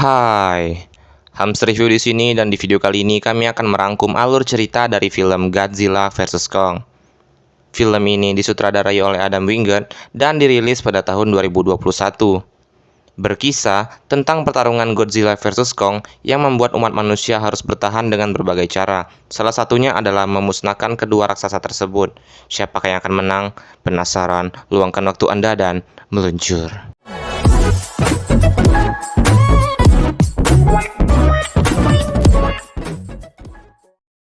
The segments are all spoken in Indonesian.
Hai, Hams Review di sini, dan di video kali ini kami akan merangkum alur cerita dari film Godzilla vs Kong. Film ini disutradarai oleh Adam Wingard dan dirilis pada tahun 2021. Berkisah tentang pertarungan Godzilla vs Kong yang membuat umat manusia harus bertahan dengan berbagai cara. Salah satunya adalah memusnahkan kedua raksasa tersebut. Siapakah yang akan menang? Penasaran? Luangkan waktu Anda dan meluncur.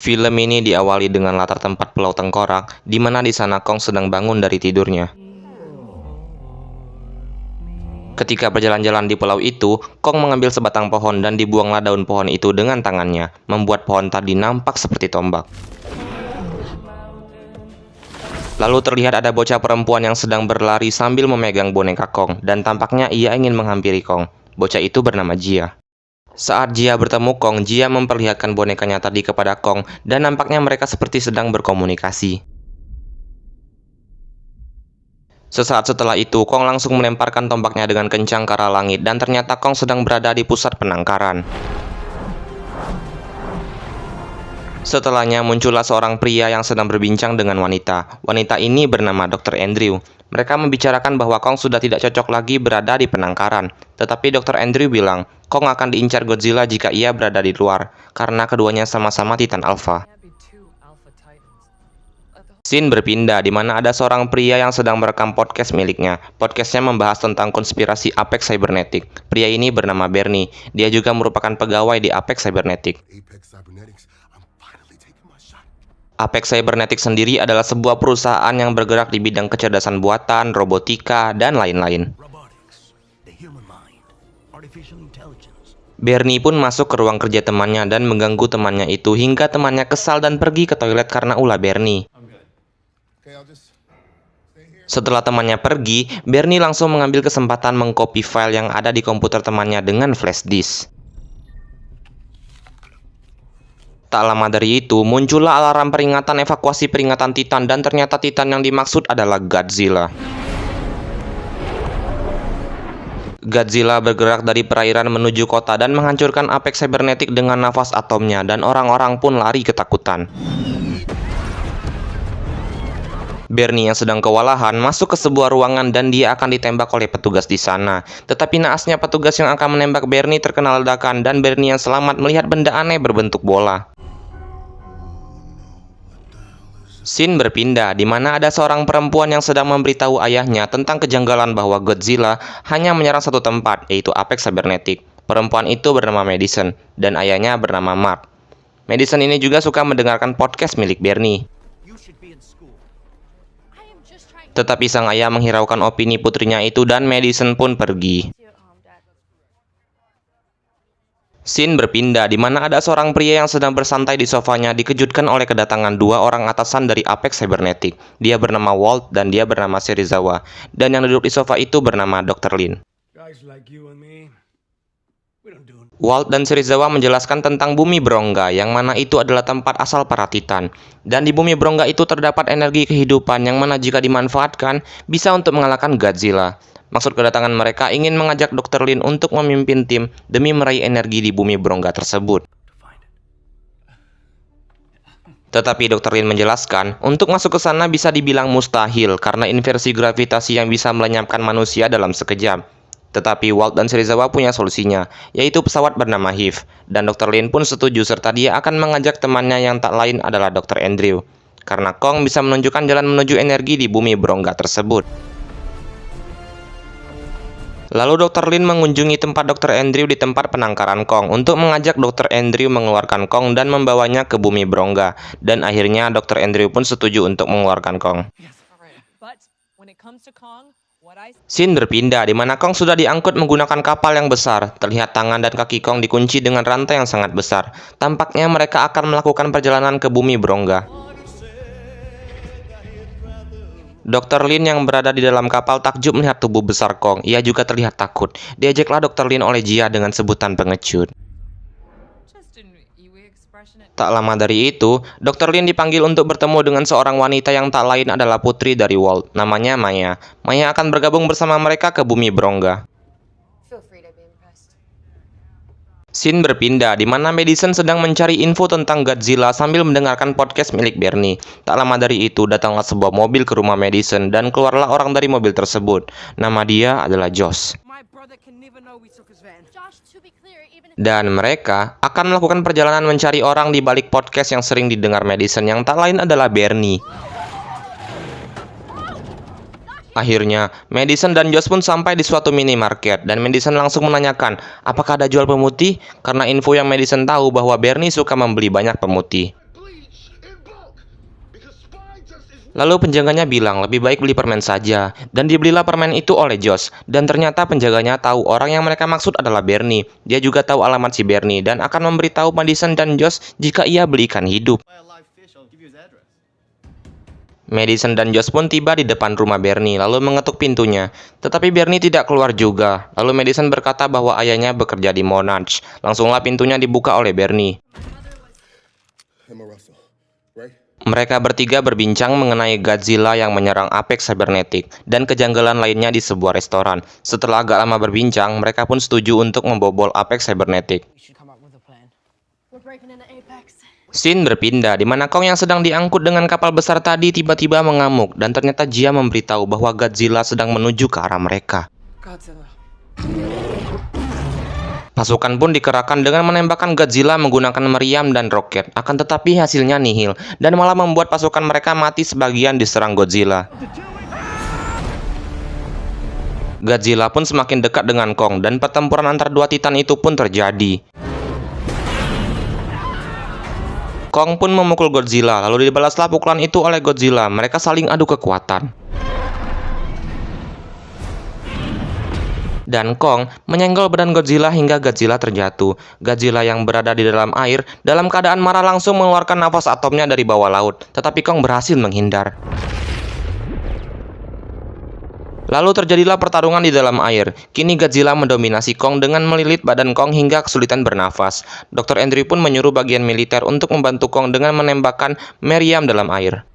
Film ini diawali dengan latar tempat Pulau Tengkorak, di mana di sana Kong sedang bangun dari tidurnya. Ketika berjalan-jalan di pulau itu, Kong mengambil sebatang pohon dan dibuanglah daun pohon itu dengan tangannya, membuat pohon tadi nampak seperti tombak. Lalu terlihat ada bocah perempuan yang sedang berlari sambil memegang boneka Kong, dan tampaknya ia ingin menghampiri Kong. Bocah itu bernama Jia. Saat Jia bertemu Kong, Jia memperlihatkan bonekanya tadi kepada Kong, dan nampaknya mereka seperti sedang berkomunikasi. Sesaat setelah itu, Kong langsung melemparkan tombaknya dengan kencang ke arah langit, dan ternyata Kong sedang berada di pusat penangkaran. Setelahnya muncullah seorang pria yang sedang berbincang dengan wanita. Wanita ini bernama Dr. Andrew. Mereka membicarakan bahwa Kong sudah tidak cocok lagi berada di penangkaran. Tetapi Dr. Andrew bilang, Kong akan diincar Godzilla jika ia berada di luar, karena keduanya sama-sama Titan Alpha. Scene berpindah di mana ada seorang pria yang sedang merekam podcast miliknya. Podcastnya membahas tentang konspirasi Apex Cybernetic. Pria ini bernama Bernie. Dia juga merupakan pegawai di Apex Cybernetic. Apex Cybernetic sendiri adalah sebuah perusahaan yang bergerak di bidang kecerdasan buatan, robotika, dan lain-lain. Bernie pun masuk ke ruang kerja temannya dan mengganggu temannya itu hingga temannya kesal dan pergi ke toilet karena ulah Bernie. Setelah temannya pergi, Bernie langsung mengambil kesempatan mengcopy file yang ada di komputer temannya dengan flash disk. Tak lama dari itu, muncullah alarm peringatan evakuasi peringatan Titan, dan ternyata Titan yang dimaksud adalah Godzilla. Godzilla bergerak dari perairan menuju kota dan menghancurkan Apex Cybernetic dengan nafas atomnya, dan orang-orang pun lari ketakutan. Bernie yang sedang kewalahan masuk ke sebuah ruangan dan dia akan ditembak oleh petugas di sana. Tetapi naasnya petugas yang akan menembak Bernie terkena ledakan, dan Bernie yang selamat melihat benda aneh berbentuk bola. Scene berpindah di mana ada seorang perempuan yang sedang memberitahu ayahnya tentang kejanggalan bahwa Godzilla hanya menyerang satu tempat, yaitu Apex Cybernetic. Perempuan itu bernama Madison dan ayahnya bernama Mark. Madison ini juga suka mendengarkan podcast milik Bernie. Tetapi sang ayah menghiraukan opini putrinya itu dan Madison pun pergi. Scene berpindah di mana ada seorang pria yang sedang bersantai di sofanya dikejutkan oleh kedatangan dua orang atasan dari Apex Cybernetic. Dia bernama Walt dan dia bernama Serizawa. Dan yang duduk di sofa itu bernama Dr. Lin. Walt dan Serizawa menjelaskan tentang bumi berongga, yang mana itu adalah tempat asal para Titan. Dan di bumi berongga itu terdapat energi kehidupan yang mana jika dimanfaatkan bisa untuk mengalahkan Godzilla. Maksud kedatangan mereka ingin mengajak Dr. Lin untuk memimpin tim demi meraih energi di bumi berongga tersebut. Tetapi Dr. Lin menjelaskan, untuk masuk ke sana bisa dibilang mustahil karena inversi gravitasi yang bisa melenyapkan manusia dalam sekejap. Tetapi Walt dan Serizawa punya solusinya, yaitu pesawat bernama Hive. Dan Dr. Lin pun setuju serta dia akan mengajak temannya yang tak lain adalah Dr. Andrew. Karena Kong bisa menunjukkan jalan menuju energi di bumi berongga tersebut. Lalu Dr. Lin mengunjungi tempat Dr. Andrew di tempat penangkaran Kong untuk mengajak Dr. Andrew mengeluarkan Kong dan membawanya ke bumi berongga. Dan akhirnya Dr. Andrew pun setuju untuk mengeluarkan Kong. Scene berpindah di mana Kong sudah diangkut menggunakan kapal yang besar. Terlihat tangan dan kaki Kong dikunci dengan rantai yang sangat besar. Tampaknya mereka akan melakukan perjalanan ke bumi berongga. Dr. Lin yang berada di dalam kapal takjub melihat tubuh besar Kong. Ia juga terlihat takut. Diajaklah Dr. Lin oleh Jia dengan sebutan pengecut. Tak lama dari itu, Dr. Lin dipanggil untuk bertemu dengan seorang wanita yang tak lain adalah putri dari Walt. Namanya Maya. Maya akan bergabung bersama mereka ke bumi berongga. Scene berpindah di mana Madison sedang mencari info tentang Godzilla sambil mendengarkan podcast milik Bernie. Tak lama dari itu datanglah sebuah mobil ke rumah Madison dan keluarlah orang dari mobil tersebut. Nama dia adalah Josh. Dan mereka akan melakukan perjalanan mencari orang di balik podcast yang sering didengar Madison yang tak lain adalah Bernie. Akhirnya, Madison dan Josh pun sampai di suatu minimarket dan Madison langsung menanyakan apakah ada jual pemutih karena info yang Madison tahu bahwa Bernie suka membeli banyak pemutih. Lalu penjaganya bilang lebih baik beli permen saja dan dibelilah permen itu oleh Josh dan ternyata penjaganya tahu orang yang mereka maksud adalah Bernie. Dia juga tahu alamat si Bernie dan akan memberitahu Madison dan Josh jika ia beli ikan hidup. Madison dan Josh pun tiba di depan rumah Bernie lalu mengetuk pintunya. Tetapi Bernie tidak keluar juga. Lalu Madison berkata bahwa ayahnya bekerja di Monarch. Langsunglah pintunya dibuka oleh Bernie. Mereka bertiga berbincang mengenai Godzilla yang menyerang Apex Cybernetic dan kejanggalan lainnya di sebuah restoran. Setelah agak lama berbincang, mereka pun setuju untuk membobol Apex Cybernetic. Scene berpindah di mana Kong yang sedang diangkut dengan kapal besar tadi tiba-tiba mengamuk dan ternyata Jia memberitahu bahwa Godzilla sedang menuju ke arah mereka. Pasukan pun dikerahkan dengan menembakkan Godzilla menggunakan meriam dan roket, akan tetapi hasilnya nihil dan malah membuat pasukan mereka mati sebagian diserang Godzilla. Godzilla pun semakin dekat dengan Kong dan pertempuran antar dua titan itu pun terjadi. Kong pun memukul Godzilla, lalu dibalaslah pukulan itu oleh Godzilla. Mereka saling adu kekuatan. Dan Kong menyenggol badan Godzilla hingga Godzilla terjatuh. Godzilla yang berada di dalam air, dalam keadaan marah langsung mengeluarkan nafas atomnya dari bawah laut. Tetapi Kong berhasil menghindar. Lalu terjadilah pertarungan di dalam air. Kini Godzilla mendominasi Kong dengan melilit badan Kong hingga kesulitan bernafas. Dr. Andrew pun menyuruh bagian militer untuk membantu Kong dengan menembakkan meriam dalam air.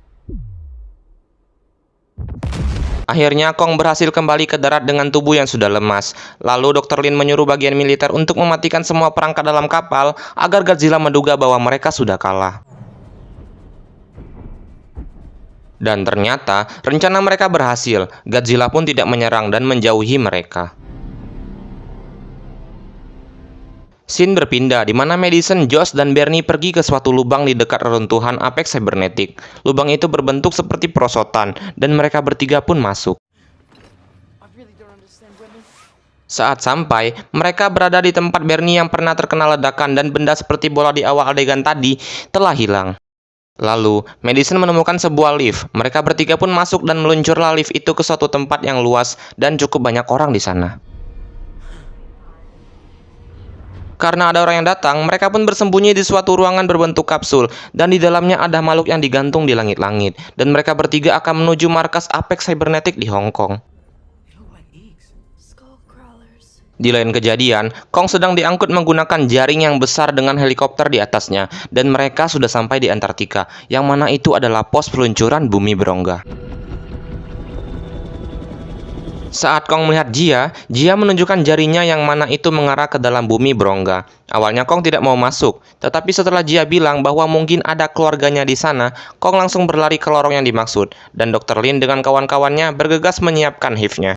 Akhirnya Kong berhasil kembali ke darat dengan tubuh yang sudah lemas. Lalu Dr. Lin menyuruh bagian militer untuk mematikan semua perangkat dalam kapal agar Godzilla menduga bahwa mereka sudah kalah. Dan ternyata rencana mereka berhasil. Godzilla pun tidak menyerang dan menjauhi mereka. Scene berpindah di mana Madison, Josh, dan Bernie pergi ke suatu lubang di dekat reruntuhan Apex Cybernetic. Lubang itu berbentuk seperti perosotan dan mereka bertiga pun masuk. Saat sampai, mereka berada di tempat Bernie yang pernah terkena ledakan dan benda seperti bola di awal adegan tadi telah hilang. Lalu, Madison menemukan sebuah lift. Mereka bertiga pun masuk dan meluncurlah lift itu ke suatu tempat yang luas dan cukup banyak orang di sana. Karena ada orang yang datang, mereka pun bersembunyi di suatu ruangan berbentuk kapsul dan di dalamnya ada makhluk yang digantung di langit-langit. Dan mereka bertiga akan menuju markas Apex Cybernetic di Hong Kong. Di lain kejadian, Kong sedang diangkut menggunakan jaring yang besar dengan helikopter di atasnya dan mereka sudah sampai di Antartika, yang mana itu adalah pos peluncuran bumi berongga. Saat Kong melihat Jia menunjukkan jarinya yang mana itu mengarah ke dalam bumi berongga. Awalnya Kong tidak mau masuk, tetapi setelah Jia bilang bahwa mungkin ada keluarganya di sana, Kong langsung berlari ke lorong yang dimaksud dan Dr. Lin dengan kawan-kawannya bergegas menyiapkan HIV-nya.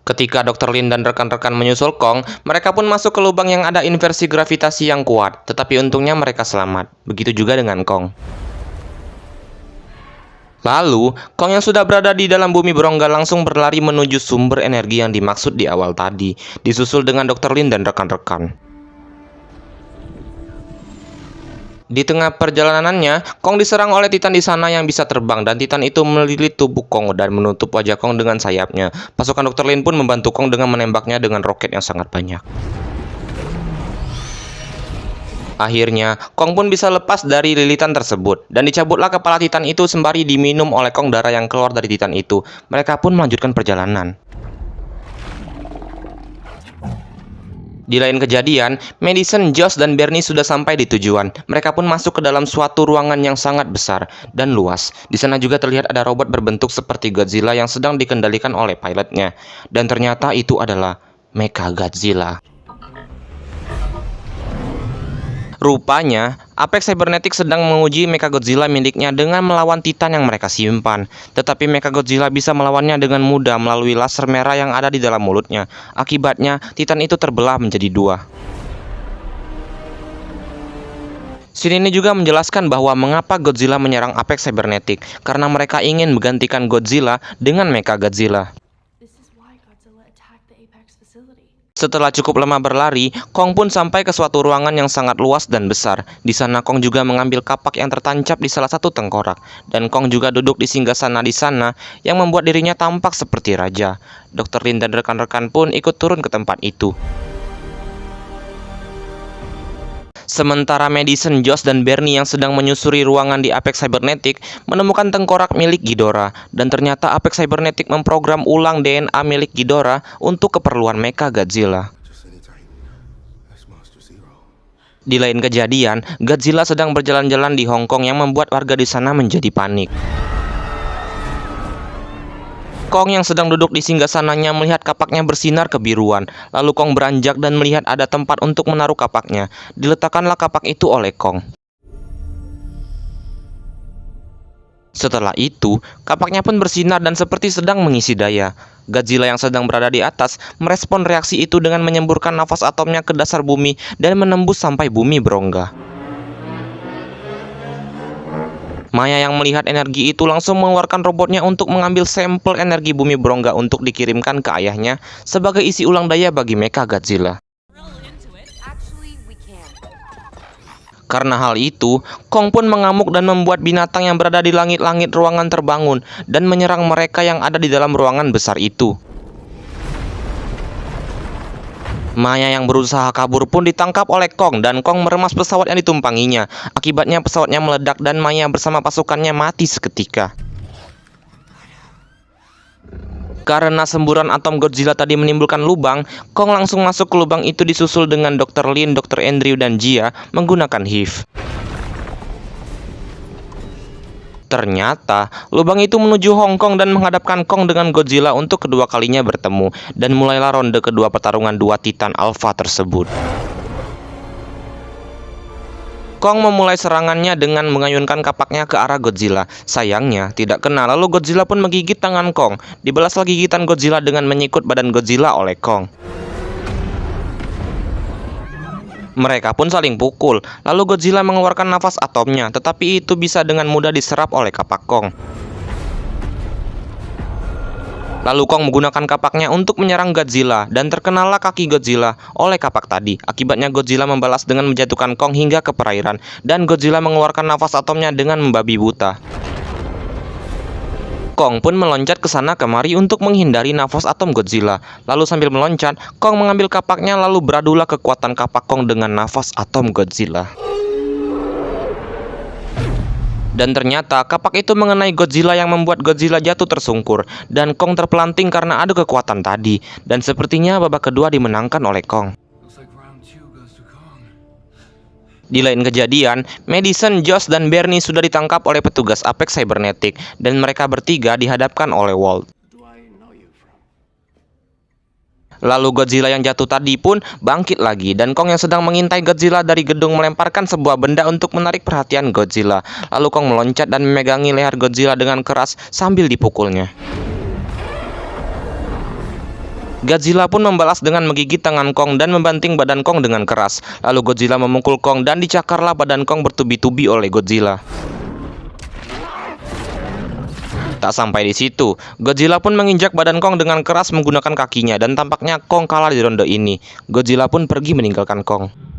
Ketika Dr. Lin dan rekan-rekan menyusul Kong, mereka pun masuk ke lubang yang ada inversi gravitasi yang kuat, tetapi untungnya mereka selamat. Begitu juga dengan Kong. Lalu, Kong yang sudah berada di dalam bumi berongga langsung berlari menuju sumber energi yang dimaksud di awal tadi, disusul dengan Dr. Lin dan rekan-rekan. Di tengah perjalanannya, Kong diserang oleh Titan di sana yang bisa terbang dan Titan itu melilit tubuh Kong dan menutup wajah Kong dengan sayapnya. Pasukan Dr. Lin pun membantu Kong dengan menembaknya dengan roket yang sangat banyak. Akhirnya, Kong pun bisa lepas dari lilitan tersebut dan dicabutlah kepala Titan itu sembari diminum oleh Kong darah yang keluar dari Titan itu. Mereka pun melanjutkan perjalanan. Di lain kejadian, Madison, Josh, dan Bernie sudah sampai di tujuan. Mereka pun masuk ke dalam suatu ruangan yang sangat besar dan luas. Di sana juga terlihat ada robot berbentuk seperti Godzilla yang sedang dikendalikan oleh pilotnya. Dan ternyata itu adalah Mechagodzilla. Rupanya, Apex Cybernetic sedang menguji Mechagodzilla miliknya dengan melawan Titan yang mereka simpan. Tetapi Mechagodzilla bisa melawannya dengan mudah melalui laser merah yang ada di dalam mulutnya. Akibatnya, Titan itu terbelah menjadi dua. Scene ini juga menjelaskan bahwa mengapa Godzilla menyerang Apex Cybernetic, karena mereka ingin menggantikan Godzilla dengan Mechagodzilla. Setelah cukup lama berlari, Kong pun sampai ke suatu ruangan yang sangat luas dan besar. Di sana Kong juga mengambil kapak yang tertancap di salah satu tengkorak, dan Kong juga duduk di singgasana di sana yang membuat dirinya tampak seperti raja. Dr. Lin dan rekan-rekan pun ikut turun ke tempat itu. Sementara Madison, Josh, dan Bernie yang sedang menyusuri ruangan di Apex Cybernetic menemukan tengkorak milik Ghidorah, dan ternyata Apex Cybernetic memprogram ulang DNA milik Ghidorah untuk keperluan Mechagodzilla. Di lain kejadian, Godzilla sedang berjalan-jalan di Hong Kong yang membuat warga di sana menjadi panik. Kong yang sedang duduk di singgasananya melihat kapaknya bersinar kebiruan. Lalu Kong beranjak dan melihat ada tempat untuk menaruh kapaknya. Diletakkanlah kapak itu oleh Kong. Setelah itu, kapaknya pun bersinar dan seperti sedang mengisi daya. Godzilla yang sedang berada di atas merespon reaksi itu dengan menyemburkan nafas atomnya ke dasar bumi dan menembus sampai bumi berongga. Maya yang melihat energi itu langsung mengeluarkan robotnya untuk mengambil sampel energi bumi berongga untuk dikirimkan ke ayahnya sebagai isi ulang daya bagi Mechagodzilla. Karena hal itu, Kong pun mengamuk dan membuat binatang yang berada di langit-langit ruangan terbangun dan menyerang mereka yang ada di dalam ruangan besar itu. Maya yang berusaha kabur pun ditangkap oleh Kong dan Kong meremas pesawat yang ditumpanginya. Akibatnya pesawatnya meledak dan Maya bersama pasukannya mati seketika. Karena semburan atom Godzilla tadi menimbulkan lubang, Kong langsung masuk ke lubang itu disusul dengan Dr. Lin, Dr. Andrew, dan Jia menggunakan HIV. Ternyata, lubang itu menuju Hong Kong dan menghadapkan Kong dengan Godzilla untuk kedua kalinya bertemu, dan mulailah ronde kedua pertarungan dua Titan Alpha tersebut. Kong memulai serangannya dengan mengayunkan kapaknya ke arah Godzilla. Sayangnya, tidak kena, lalu Godzilla pun menggigit tangan Kong. Dibalaslah gigitan Godzilla dengan menyikut badan Godzilla oleh Kong. Mereka pun saling pukul, lalu Godzilla mengeluarkan nafas atomnya, tetapi itu bisa dengan mudah diserap oleh kapak Kong. Lalu Kong menggunakan kapaknya untuk menyerang Godzilla, dan terkenalah kaki Godzilla oleh kapak tadi. Akibatnya Godzilla membalas dengan menjatuhkan Kong hingga ke perairan, dan Godzilla mengeluarkan nafas atomnya dengan membabi buta. Kong pun meloncat ke sana kemari untuk menghindari nafas atom Godzilla. Lalu sambil meloncat, Kong mengambil kapaknya lalu beradulah kekuatan kapak Kong dengan nafas atom Godzilla. Dan ternyata kapak itu mengenai Godzilla yang membuat Godzilla jatuh tersungkur. Dan Kong terpelanting karena adu kekuatan tadi. Dan sepertinya babak kedua dimenangkan oleh Kong. Di lain kejadian, Madison, Josh, dan Bernie sudah ditangkap oleh petugas Apex Cybernetic dan mereka bertiga dihadapkan oleh Walt. Lalu Godzilla yang jatuh tadi pun bangkit lagi dan Kong yang sedang mengintai Godzilla dari gedung melemparkan sebuah benda untuk menarik perhatian Godzilla. Lalu Kong meloncat dan memegangi leher Godzilla dengan keras sambil dipukulnya. Godzilla pun membalas dengan menggigit tangan Kong dan membanting badan Kong dengan keras. Lalu Godzilla memukul Kong dan dicakarlah badan Kong bertubi-tubi oleh Godzilla. Tak sampai di situ, Godzilla pun menginjak badan Kong dengan keras menggunakan kakinya dan tampaknya Kong kalah di ronde ini. Godzilla pun pergi meninggalkan Kong.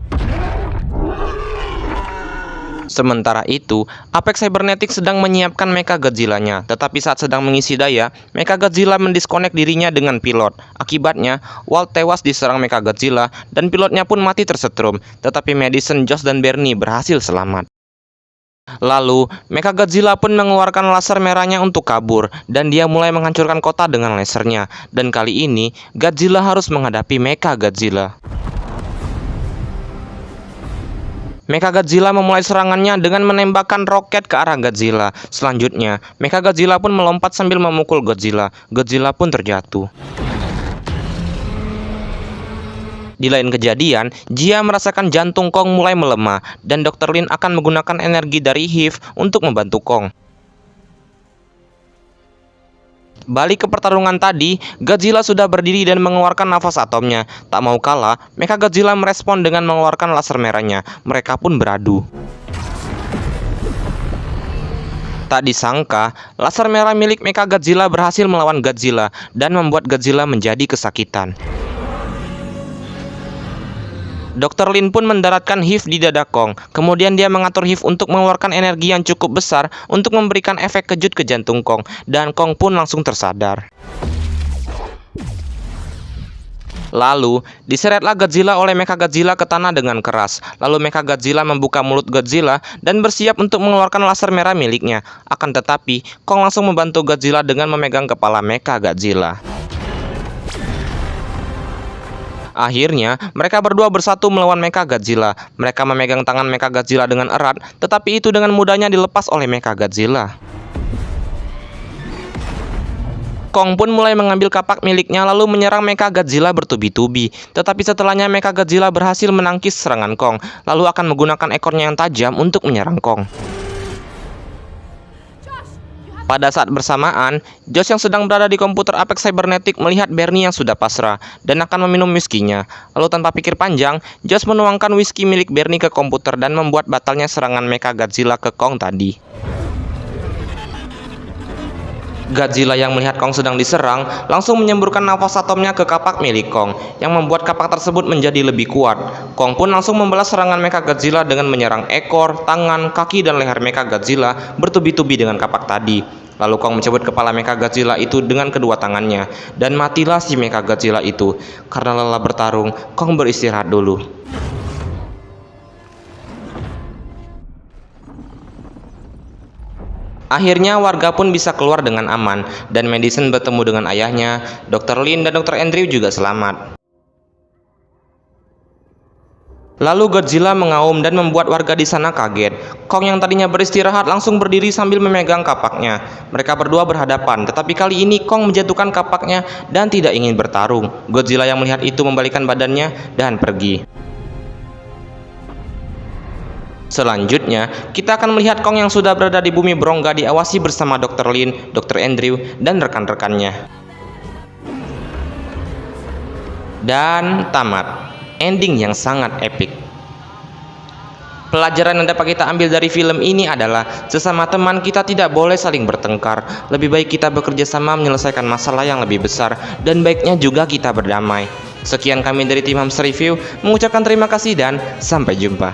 Sementara itu, Apex Cybernetic sedang menyiapkan Mechagodzilla-nya, tetapi saat sedang mengisi daya, Mechagodzilla mendiskonek dirinya dengan pilot. Akibatnya, Walt tewas diserang Mechagodzilla dan pilotnya pun mati tersetrum, tetapi Madison, Josh, dan Bernie berhasil selamat. Lalu, Mechagodzilla pun mengeluarkan laser merahnya untuk kabur, dan dia mulai menghancurkan kota dengan lasernya. Dan kali ini, Godzilla harus menghadapi Mechagodzilla. Mechagodzilla memulai serangannya dengan menembakkan roket ke arah Godzilla. Selanjutnya, Mechagodzilla pun melompat sambil memukul Godzilla. Godzilla pun terjatuh. Di lain kejadian, Jia merasakan jantung Kong mulai melemah dan Dr. Lin akan menggunakan energi dari Hive untuk membantu Kong. Balik ke pertarungan tadi, Godzilla sudah berdiri dan mengeluarkan nafas atomnya. Tak mau kalah, Mechagodzilla merespon dengan mengeluarkan laser merahnya. Mereka pun beradu. Tak disangka, laser merah milik Mechagodzilla berhasil melawan Godzilla dan membuat Godzilla menjadi kesakitan. Dr. Lin pun mendaratkan Hive di dada Kong. Kemudian dia mengatur Hive untuk mengeluarkan energi yang cukup besar untuk memberikan efek kejut ke jantung Kong. Dan Kong pun langsung tersadar. Lalu, diseretlah Godzilla oleh Mechagodzilla ke tanah dengan keras. Lalu Mechagodzilla membuka mulut Godzilla dan bersiap untuk mengeluarkan laser merah miliknya. Akan tetapi, Kong langsung membantu Godzilla dengan memegang kepala Mechagodzilla. Akhirnya, mereka berdua bersatu melawan Mechagodzilla. Mereka memegang tangan Mechagodzilla dengan erat, tetapi itu dengan mudahnya dilepas oleh Mechagodzilla. Kong pun mulai mengambil kapak miliknya lalu menyerang Mechagodzilla bertubi-tubi. Tetapi setelahnya Mechagodzilla berhasil menangkis serangan Kong, lalu akan menggunakan ekornya yang tajam untuk menyerang Kong. Pada saat bersamaan, Josh yang sedang berada di komputer Apex Cybernetic melihat Bernie yang sudah pasrah dan akan meminum whisky-nya. Lalu tanpa pikir panjang, Josh menuangkan whisky milik Bernie ke komputer dan membuat batalnya serangan Mechagodzilla ke Kong tadi. Godzilla yang melihat Kong sedang diserang langsung menyemburkan nafas atomnya ke kapak milik Kong yang membuat kapak tersebut menjadi lebih kuat. Kong pun langsung membalas serangan Mechagodzilla dengan menyerang ekor, tangan, kaki, dan leher Mechagodzilla bertubi-tubi dengan kapak tadi. Lalu Kong mencabut kepala Mechagodzilla itu dengan kedua tangannya dan matilah si Mechagodzilla itu. Karena lelah bertarung, Kong beristirahat dulu. Akhirnya warga pun bisa keluar dengan aman dan Madison bertemu dengan ayahnya. Dr. Lin dan Dr. Andrew juga selamat. Lalu Godzilla mengaum dan membuat warga di sana kaget. Kong yang tadinya beristirahat langsung berdiri sambil memegang kapaknya. Mereka berdua berhadapan, tetapi kali ini Kong menjatuhkan kapaknya dan tidak ingin bertarung. Godzilla yang melihat itu membalikkan badannya dan pergi. Selanjutnya, kita akan melihat Kong yang sudah berada di bumi Brongga diawasi bersama Dr. Lin, Dr. Andrew, dan rekan-rekannya. Dan tamat. Ending yang sangat epik. Pelajaran yang dapat kita ambil dari film ini adalah sesama teman kita tidak boleh saling bertengkar. Lebih baik kita bekerja sama menyelesaikan masalah yang lebih besar, dan baiknya juga kita berdamai. Sekian kami dari tim Hamster Review, mengucapkan terima kasih dan sampai jumpa.